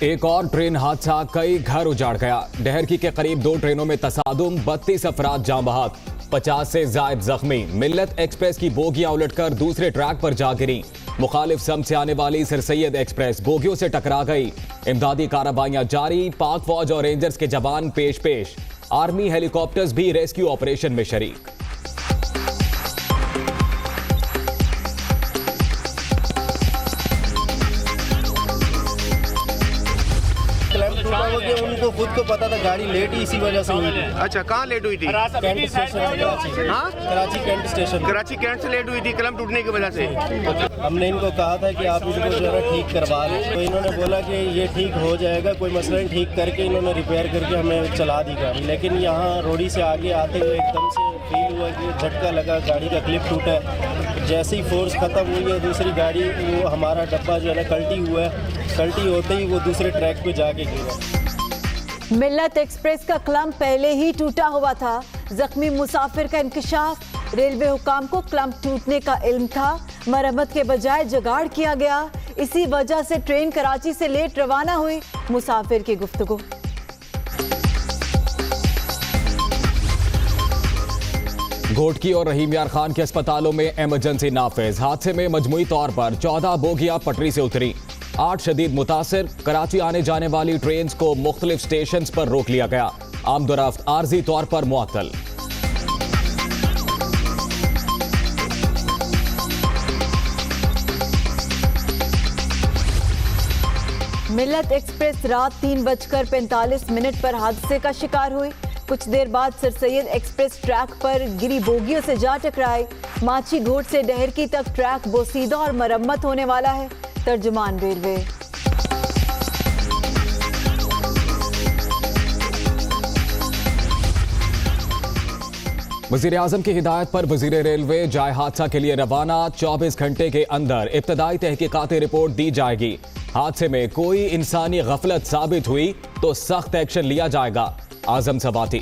एक और ट्रेन हादसा, कई घर उजाड़ गया। डहरकी के करीब 2 ट्रेनों में तसादुम, 32 अफराद जाँ बहक, 50 से जायद जख्मी। मिल्लत एक्सप्रेस की बोगियां उलटकर दूसरे ट्रैक पर जा गिरी। मुखालिफ समत से आने वाली सर सैयद एक्सप्रेस बोगियों से टकरा गई। इमदादी कार्रवाइयां जारी, पाक फौज और रेंजर्स के जवान पेश पेश। आर्मी हेलीकॉप्टर्स भी रेस्क्यू ऑपरेशन में शरीक। उनको खुद को पता था गाड़ी लेट ही इसी वजह से हुई थी। अच्छा, कहाँ लेट हुई थी? कैंट स्टेशन, हाँ, Karachi cantt station. Karachi cantt से लेट हुई थी कलम टूटने की वजह से। हमने इनको कहा था कि आप इनको जो है ठीक करवा लें, तो इन्होंने बोला कि ये ठीक हो जाएगा, कोई मसला नहीं। ठीक करके इन्होंने रिपेयर करके हमें चला दी गाड़ी। लेकिन यहाँ रोडी से आगे आते हुए एकदम से फील हुआ कि झटका लगा, गाड़ी का क्लिप टूटा। जैसे ही फोर्स ख़त्म हुई है दूसरी गाड़ी, वो हमारा डब्बा जो है ना कल्टी हुआ है। कल्टी होते ही वो दूसरे ट्रैक पे जाके गिरा। मिल्लत एक्सप्रेस का क्लम पहले ही टूटा हुआ था। जख्मी मुसाफिर का इंकशाफ। रेलवे हुकाम को क्लम टूटने का इल्म था, मरम्मत के बजाय जुगाड़ किया गया। इसी वजह से ट्रेन कराची से लेट रवाना हुई। मुसाफिर की गुफ्तगू। घोटकी और रहीम यार खान के अस्पतालों में इमरजेंसी नाफिज। हादसे में मजमुई तौर पर 14 बोगियां पटरी से उतरी, 8 शदीद मुतासिर। कराची आने जाने वाली ट्रेन को मुख्तलिफ स्टेशन पर रोक लिया गया। आमदोरफ्त आर्जी तौर पर मुअत्तल। मिल्लत एक्सप्रेस रात 3:45 पर हादसे का शिकार हुई। कुछ देर बाद सर सैयद एक्सप्रेस ट्रैक पर गिरी बोगियों से जा टकराई। माची घोट से डहरकी तक ट्रैक बोसीदा और मरम्मत होने वाला है। तर्जुमान रेलवे। वजीर आजम की हिदायत पर वजीर रेलवे जाए हादसा के लिए रवाना। 24 घंटे के अंदर इब्तदाई तहकीकाती रिपोर्ट दी जाएगी। हादसे में कोई इंसानी गफलत साबित हुई तो सख्त एक्शन लिया जाएगा। आजम सवाती।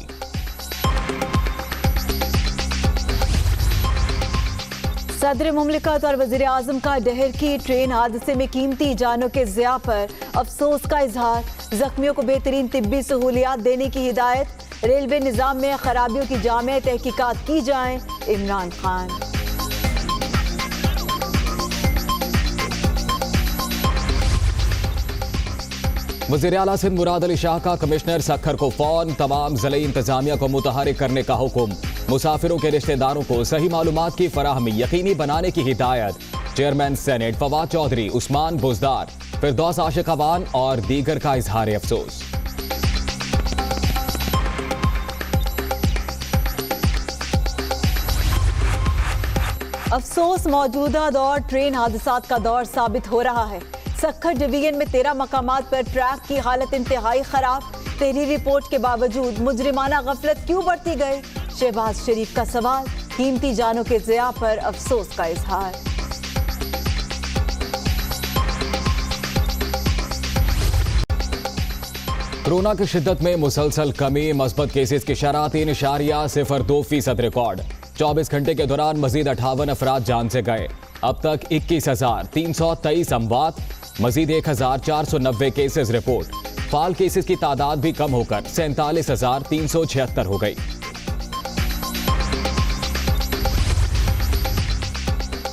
सदर मुमलिकत और वजीर आजम का डहरकी ट्रेन हादसे में कीमती जानों के ज़िया पर अफसोस का इजहार। जख्मियों को बेहतरीन तिब्बी सहूलियात देने की हिदायत। रेलवे निज़ाम में खराबियों की जामे तहकीकात की जाएं। इमरान खान। वज़ीर आला सिंध मुराद अली शाह का कमिश्नर सखर को फोन। तमाम ज़िले इंतजामिया को मुतहरिक करने का हुक्म। मुसाफिरों के रिश्तेदारों को सही मालूमात की फराहमी यकीनी बनाने की हिदायत। चेयरमैन सेनेट फवाद चौधरी, उस्मान बुजदार, फिरदौस आशिक अवान और दीगर का इजहार अफसोस। अफसोस, मौजूदा दौर ट्रेन हादसात का दौर साबित हो रहा है। सखर डिवीजन में 13 मकामात पर ट्रैक की हालत इंतहाई खराब। तेरी रिपोर्ट के बावजूद मुजरिमाना गफलत क्यों बढ़ती गई? शहबाज शरीफ का सवाल। कीमती जानों के ज़िया पर अफसोस का इजहार। कोरोना की शिद्दत में मुसलसल कमी। मस्बत केसेस की शरह 3.02% रिकॉर्ड। 24 घंटे के दौरान मजीद 58 अफराद जान से गए। अब तक 21,323 अमवात, मजीद 1,490 केसेस रिपोर्ट। फाल केसेस की तादाद भी कम होकर 47,376 हो गई।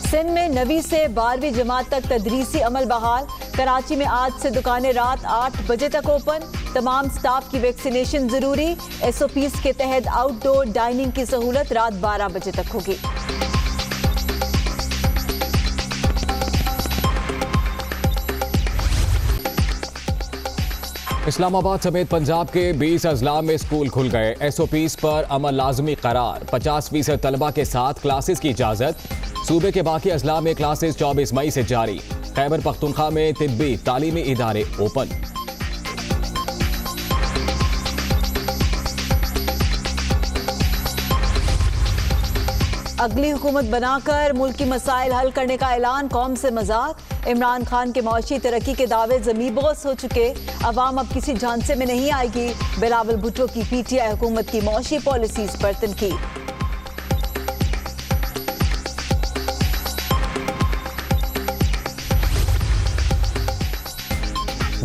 सिंध में 9वीं से 12वीं जमात तक तदरीसी अमल बहाल। कराची में आज से दुकानें रात 8 बजे तक ओपन। तमाम स्टाफ की वैक्सीनेशन जरूरी। SOPs के तहत आउटडोर डाइनिंग की सहूलत रात 12 बजे तक होगी। इस्लामाबाद समेत पंजाब के 20 अजला में स्कूल खुल गए। SOPs पर अमल लाजमी करार। 50% तलबा के साथ क्लासेस की इजाजत। सूबे के बाकी अजला में क्लासेस 24 मई से जारी। खैबर पख्तूनख्वा में तिब्बी तालीमी इदारे ओपन। अगली हुकूमत बनाकर मुल्क की मसाइल हल करने का ऐलान, कौम से मजाक। इमरान खान के मौशी तरक्की के दावे ज़मीबोस हो चुके। अवाम अब किसी झांसे में नहीं आएगी। बिलावल भुट्टो की PTI हुकूमत की मौशी पॉलिसीज पर तनकीद।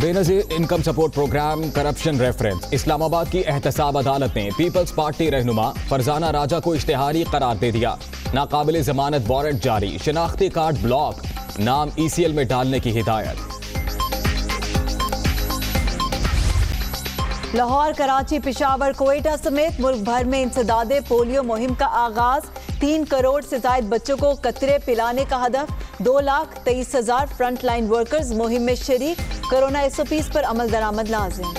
Benazir income support programme corruption reference. Islamabad की एहतसाब अदालत ने पीपल्स पार्टी रहनुमा फरजाना राजा को इश्तिहारी करार दे दिया। नाकाबिल जमानत वारंट जारी, शिनाख्ती कार्ड ब्लॉक, नाम ECL में डालने की हिदायत। लाहौर, कराची, पेशावर, कोयटा समेत मुल्क भर में इंसदादे पोलियो मुहिम का आगाज। 3 करोड़ से जायद बच्चों को कतरे पिलाने का हदफ। 2,23,000 फ्रंट लाइन वर्कर्स मुहिम में शरीक। कोरोना SOPs पर अमल दरामद लाजिम।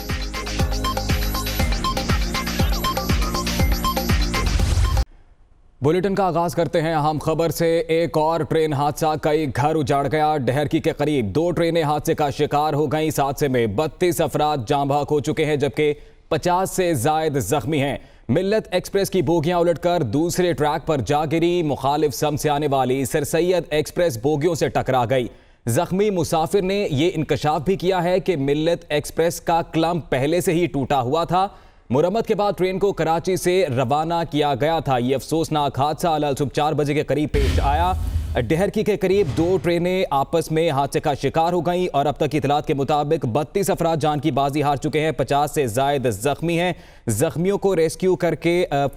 बुलेटिन का आगाज करते हैं अहम खबर से। एक और ट्रेन हादसा, कई घर उजाड़ गया। डहरकी के करीब 2 ट्रेनें हादसे का शिकार हो गईं। इस हादसे में 32 अफराद जाँ बहक हो चुके हैं, जबकि 50 से जायद जख्मी हैं। मिल्लत एक्सप्रेस की बोगियां उलटकर दूसरे ट्रैक पर जा गिरी। मुखालिफ सम से आने वाली सर सैयद एक्सप्रेस बोगियों से टकरा गई। जख्मी मुसाफिर ने यह इंकशाफ भी किया है कि मिल्लत एक्सप्रेस का क्लम पहले से ही टूटा हुआ था। मुरम्मत के बाद ट्रेन को कराची से रवाना किया गया था। ये अफसोसनाक हादसा अल सुबह 4 बजे के करीब पेश आया। डहरकी के करीब 2 ट्रेनें आपस में हादसे का शिकार हो गईं और अब तक की इतलात के मुताबिक 32 अफराद जान की बाजी हार चुके हैं। 50 से जायद जख्मी हैं। जख्मियों को रेस्क्यू करके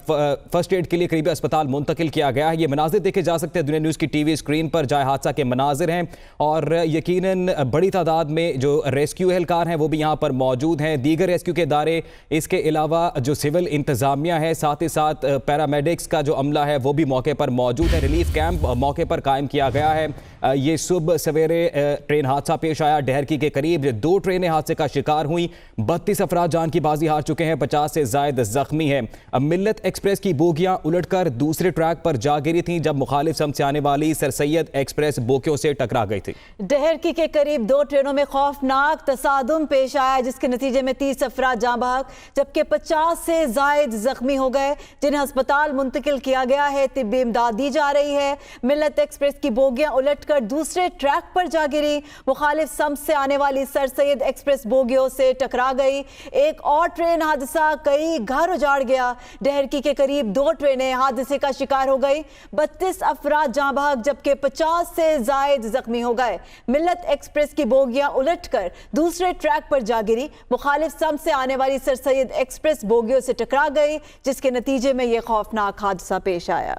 फर्स्ट एड के लिए करीबी अस्पताल मुंतकिल किया गया है। ये मनाजिर देखे जा सकते हैं दुनिया न्यूज़ की TV स्क्रीन पर। जाए हादसा के मनाजिर हैं और यकीनन बड़ी तादाद में जो रेस्क्यू एहलकार हैं वो भी यहाँ पर मौजूद हैं। दीगर रेस्क्यू के इदारे, इसके अलावा जो सिविल इंतजामिया है, साथ ही साथ पैरामेडिक्स का जो अमला है वो भी मौके पर मौजूद है। रिलीफ कैंप मौके पर कायम किया गया है। ये सुबह सवेरे ट्रेन हादसा पेश आया डहरकी के करीब। 2 ट्रेनें हादसे का शिकार हुई। 32 अफराद जान की बाजी हार चुके हैं। 50 से जायद जख्मी हैं। अब मिल्लत एक्सप्रेस की बोगियां उलटकर दूसरे ट्रैक पर जा गिरी थी जब मुखालिफ सम से आने वाली सर सैयद एक्सप्रेस बोगियों से टकरा गई थी। डहरकी के करीब 2 ट्रेनों में खौफनाक तसादुम पेश आया, जिसके नतीजे में 30 अफराद जाँ बहक जबकि 50 से जायद जख्मी हो गए, जिन्हें अस्पताल मुंतकिल किया गया है। तिब्बी इमदाद दी जा रही है। मिल्लत एक्सप्रेस की बोगियां उलटकर दूसरे ट्रैक पर जा गिरी। मुखालिफ सम से आने वाली सर सैयद एक्सप्रेस बोगियों से टकरा गई। एक और ट्रेन हादसा, कई घर उजाड़ गया। डहरकी के करीब 2 ट्रेनें हादसे का शिकार हो गई। 32 अफराद जाँ बहक जबकि 50 से जायद जख्मी हो गए। मिल्लत एक्सप्रेस की बोगियां उलटकर दूसरे ट्रैक पर जा गिरी। मुखालिफ सम से आने वाली सर सैयद एक्सप्रेस बोगियों से टकरा गई, जिसके नतीजे में यह खौफनाक हादसा पेश आया।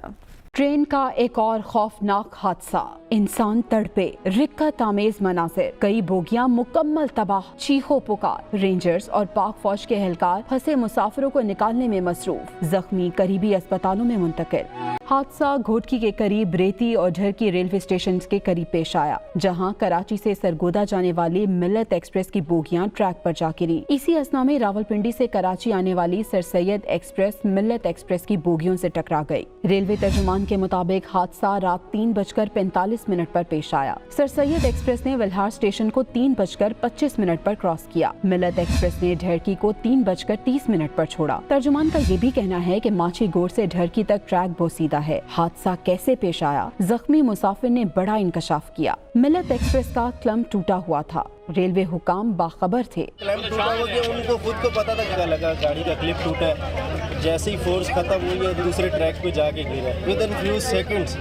ट्रेन का एक और खौफनाक हादसा, इंसान तड़पे, रिक्कत आमेज मनासिर, कई बोगियां मुकम्मल तबाह, चीखो पुकार। रेंजर्स और पाक फौज के एहलकार फंसे मुसाफिरों को निकालने में मसरूफ, जख्मी करीबी अस्पतालों में मुंतकिल। हादसा घोटकी के करीब रेती और झरकी रेलवे स्टेशन के करीब पेश आया, जहां कराची से सरगोदा जाने वाली मिल्लत एक्सप्रेस की बोगियां ट्रैक पर जा गिरी। इसी असना में रावलपिंडी से कराची आने वाली सर सैयद एक्सप्रेस मिल्लत एक्सप्रेस की बोगियों से टकरा गई। रेलवे तर्जुमान के मुताबिक हादसा रात 3:45 पर पेश आया। सर सैयद एक्सप्रेस ने विल्हार स्टेशन को 3:25 पर क्रॉस किया। मिल्लत एक्सप्रेस ने ढरकी को 3:30 पर छोड़ा। तर्जुमान का ये भी कहना है कि माछी गोड़ से ढरकी तक ट्रैक बोसीदा है। हादसा कैसे पेश आया, जख्मी मुसाफिर ने बड़ा इंकशाफ किया। मिल्लत एक्सप्रेस का क्लम टूटा हुआ था। रेलवे हुकाम बाखबर थे। क्लैंप टूटा हो गया, उनको खुद को पता था क्या लगा, गाड़ी का क्लिप टूटा है। जैसे ही फोर्स खत्म हुई है दूसरे ट्रैक पे जाके गिरा। विद इन फ्यू सेकंड्स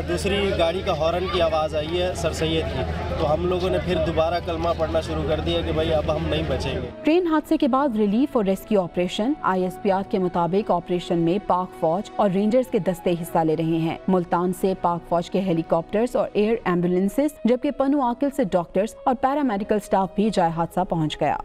दूसरी गाड़ी का हॉर्न की आवाज़ आई है सर सैयद की, तो हम लोगों ने फिर दोबारा कलमा पढ़ना शुरू कर दिया कि भाई अब हम नहीं बचेंगे। ट्रेन हादसे के बाद रिलीफ और रेस्क्यू ऑपरेशन। ISPR के मुताबिक ऑपरेशन में पाक फौज और रेंजर्स के दस्ते हिस्सा ले रहे हैं। मुल्तान से पाक फौज के हेलीकॉप्टर्स और एयर एम्बुलेंसेस, जबकि पनु आकिल से डॉक्टर्स और पैरामेडिकल स्टाफ भी जाए हादसा पहुंच गया।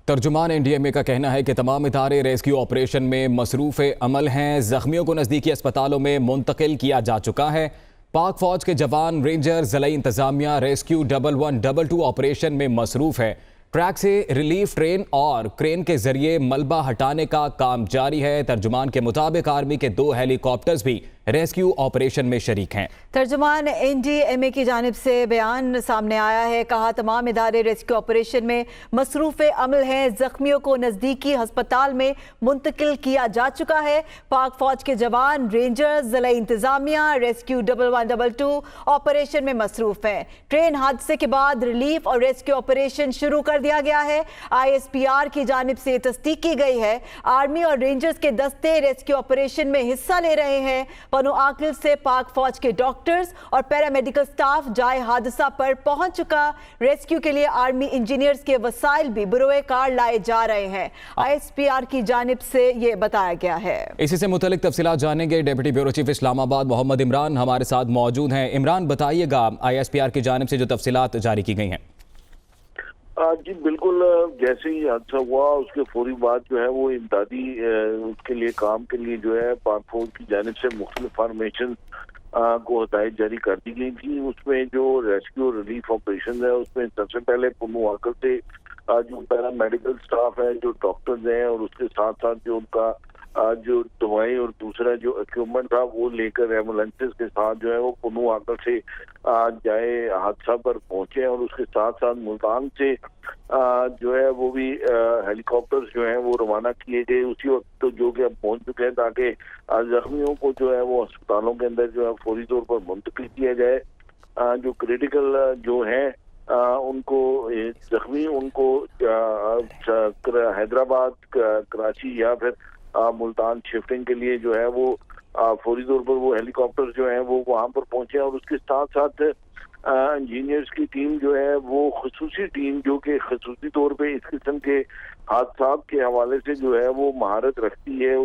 तर्जुमान NDMA का कहना है कि तमाम इदारे रेस्क्यू ऑपरेशन में मसरूफ़ अमल हैं। जख्मियों को नज़दीकी अस्पतालों में मुंतकिल किया जा चुका है। पाक फौज के जवान, रेंजर, ज़िला इंतजामिया रेस्क्यू 1112 ऑपरेशन में मसरूफ़ है। ट्रैक से रिलीफ ट्रेन और क्रेन के जरिए मलबा हटाने का काम जारी है। तर्जुमान के मुताबिक आर्मी के 2 हेलीकॉप्टर्स भी रेस्क्यू ऑपरेशन में शरीक हैं। तर्जुमान NDMA की जानिब से बयान सामने आया है। कहा तमाम इदारे रेस्क्यू ऑपरेशन में मसरूफ़ अमल हैं। जख्मियों को नज़दीकी अस्पताल में मुंतकिल किया जा चुका है। पाक फौज के जवान, रेंजर्स, ज़िला इंतजामिया रेस्क्यू 1112 ऑपरेशन में मसरूफ़ हैं। ट्रेन हादसे के बाद रिलीफ और रेस्क्यू ऑपरेशन शुरू कर दिया गया है। ISPR की जानिब से तस्दीक की गई है। आर्मी और रेंजर्स के दस्ते रेस्क्यू ऑपरेशन में हिस्सा ले रहे हैं। बनो आकिल से पाक फौज के डॉक्टर्स और पैरामेडिकल स्टाफ जाए हादसा पर पहुंच चुका। रेस्क्यू के लिए आर्मी इंजीनियर्स के वसाइल भी बरोए कार लाए जा रहे हैं। ISPR की जानिब से ये बताया गया है। इसी से मुतल्लिक तफसीलात जानेंगे। Deputy bureau chief Islamabad Mohammad Imran हमारे साथ मौजूद हैं। इमरान, बताइएगा ISPR की जानिब से जो तफसीलात जारी की गई हैं। जी बिल्कुल, जैसे ही हादसा हुआ उसके फौरी बाद जो है वो इमदादी उसके लिए काम के लिए जो है पाक फौज की जानिब से मुख्तलिफ फॉर्मेशन को हदायत जारी कर दी गई थी। उसमें जो रेस्क्यू और रिलीफ ऑपरेशन है उसमें सबसे पहले बनो आकिल से जो पैरामेडिकल स्टाफ है, जो डॉक्टर्स हैं और उसके साथ साथ जो उनका जो दवाई और दूसरा जो इक्विपमेंट था वो लेकर एम्बुलेंसेस के साथ जो है वो बनो आकिल से जाए हादसा पर पहुंचे और उसके साथ साथ मुल्तान से जो है वो भी हेलीकॉप्टर्स जो हैं वो रवाना किए गए उसी वक्त, तो जो कि अब पहुंच चुके हैं ताकि जख्मियों को जो है वो अस्पतालों के अंदर जो है फौरी तौर पर मुंतकिल किया जाए। जो क्रिटिकल जो है उनको जख्मी उनको हैदराबाद, कराची या फिर मुल्तान शिफ्टिंग के लिए जो है वो फौरी तौर पर वो हेलीकॉप्टर जो है वो वहां पर पहुंचे और उसके साथ साथ इंजीनियर्स की टीम जो है वो खसूसी टीम जो कि खसूसी तौर पे इस किस्म के हादसात के हवाले से जो है वो महारत रखती है